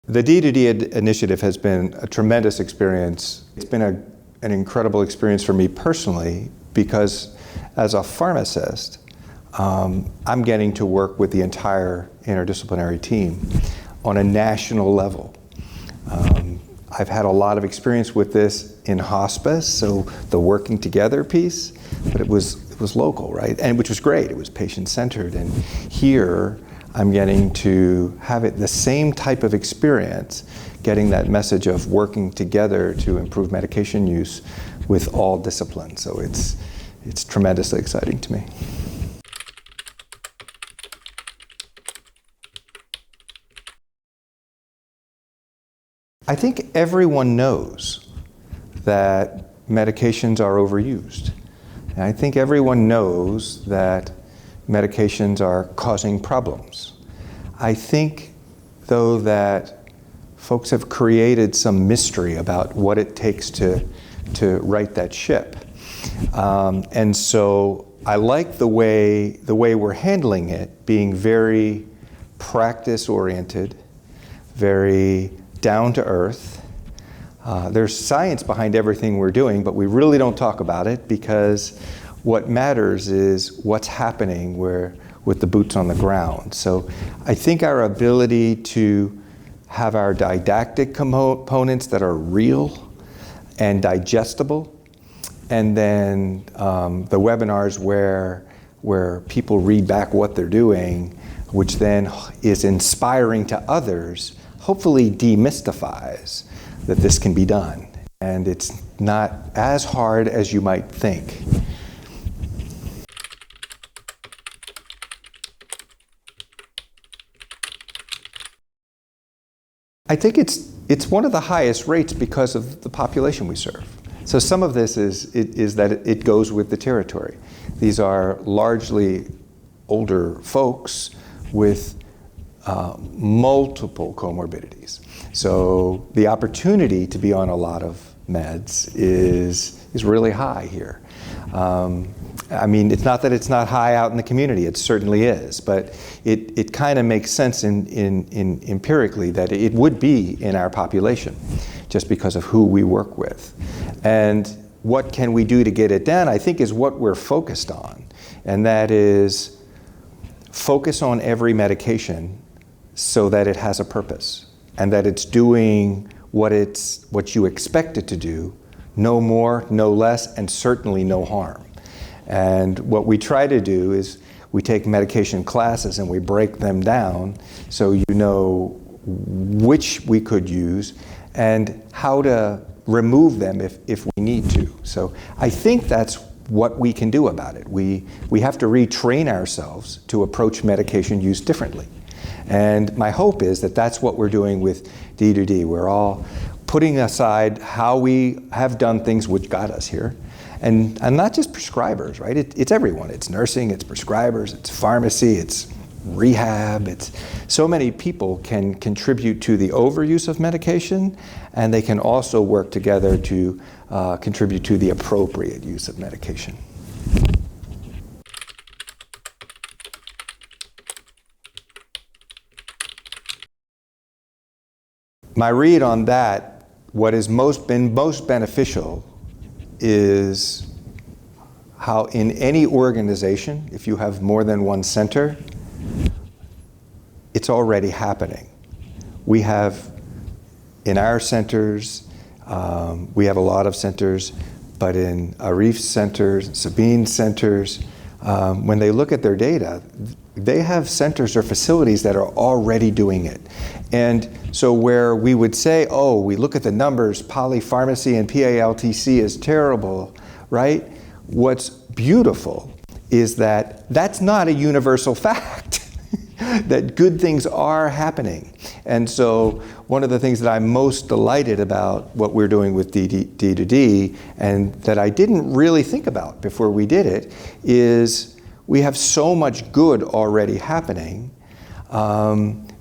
The D2D initiative has been a tremendous experience. It's been an incredible experience for me personally because as a pharmacist, I'm getting to work with the entire interdisciplinary team on a national level. I've had a lot of experience with this in hospice, so the working together piece, but it was local, right? And which was great, it was patient-centered. And here, I'm getting to have it the same type of experience, getting that message of working together to improve medication use with all disciplines. So it's tremendously exciting to me. I think everyone knows that medications are overused. And I think everyone knows that medications are causing problems. I think, though, that folks have created some mystery about what it takes to right that ship. And so I like the way we're handling it, being very practice-oriented, very down to earth. There's science behind everything we're doing, but we really don't talk about it because what matters is what's happening with the boots on the ground. So I think our ability to have our didactic components that are real and digestible, and then the webinars where people read back what they're doing, which then is inspiring to others, hopefully demystifies that this can be done. And it's not as hard as you might think. I think it's one of the highest rates because of the population we serve. So some of this is that it goes with the territory. These are largely older folks with multiple comorbidities. So the opportunity to be on a lot of meds is really high here. I mean, it's not that it's not high out in the community, it certainly is, but it kind of makes sense in empirically that it would be in our population just because of who we work with. And what can we do to get it down, I think, is what we're focused on. And that is focus on every medication so that it has a purpose and that it's doing what you expect it to do, no more, no less, and certainly no harm. And what we try to do is we take medication classes and we break them down so you know which we could use and how to remove them if we need to. So I think that's what we can do about it. We have to retrain ourselves to approach medication use differently. And my hope is that that's what we're doing with D2D. We're all putting aside how we have done things which got us here. And not just prescribers, right? It's everyone. It's nursing, it's prescribers, it's pharmacy, it's rehab. It's so many people can contribute to the overuse of medication, and they can also work together to contribute to the appropriate use of medication. My read on that, what has been most beneficial is how in any organization, if you have more than one center, it's already happening. We have, in our centers, we have a lot of centers, but in Arif's centers, Sabine's centers, when they look at their data, they have centers or facilities that are already doing it. And so where we would say, oh, we look at the numbers, polypharmacy and PALTC is terrible, right? What's beautiful is that that's not a universal fact, that good things are happening. And so one of the things that I'm most delighted about what we're doing with D2D, and that I didn't really think about before we did it, is we have so much good already happening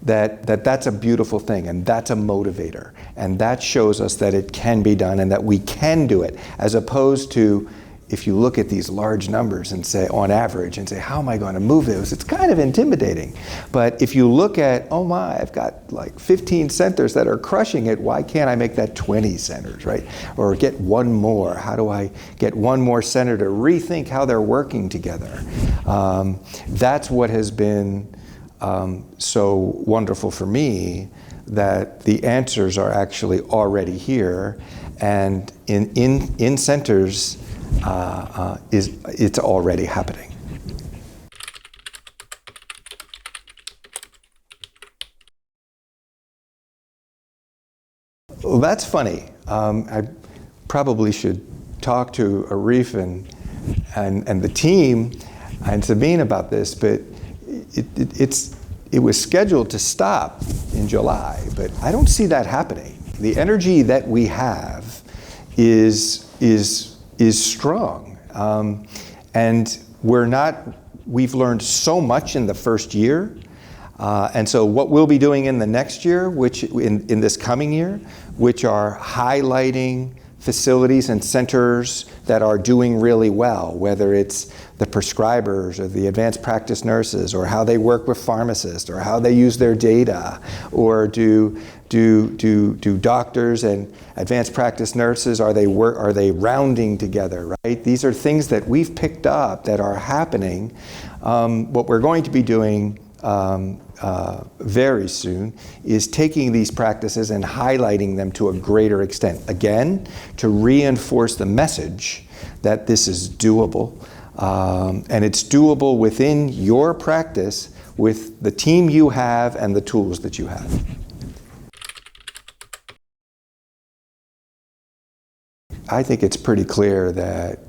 that's a beautiful thing, and that's a motivator. And that shows us that it can be done and that we can do it, as opposed to if you look at these large numbers and say, on average, and say, how am I going to move those? It's kind of intimidating. But if you look at, oh my, I've got like 15 centers that are crushing it, why can't I make that 20 centers, right? Or get one more. How do I get one more center to rethink how they're working together? That's what has been so wonderful for me, that the answers are actually already here, and in centers, it's already happening. Well, that's funny. I probably should talk to Arif and the team and Sabine about this, but it was scheduled to stop in July, but I don't see that happening. The energy that we have is strong, and we've learned so much in the first year, and so what we'll be doing in the next year, which in this coming year, which are highlighting facilities and centers that are doing really well, whether it's the prescribers or the advanced practice nurses, or how they work with pharmacists, or how they use their data, or do doctors and advanced practice nurses, are they rounding together, right? These are things that we've picked up that are happening. What we're going to be doing very soon is taking these practices and highlighting them to a greater extent. Again, to reinforce the message that this is doable, and it's doable within your practice with the team you have and the tools that you have. I think it's pretty clear that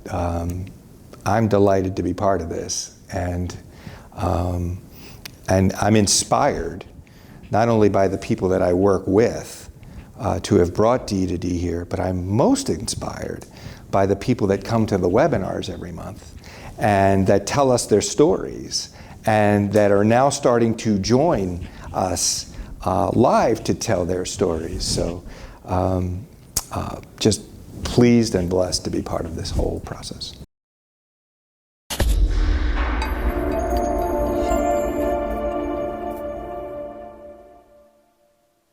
I'm delighted to be part of this, and I'm inspired not only by the people that I work with to have brought D2D here, but I'm most inspired by the people that come to the webinars every month and that tell us their stories, and that are now starting to join us live to tell their stories. So just pleased and blessed to be part of this whole process.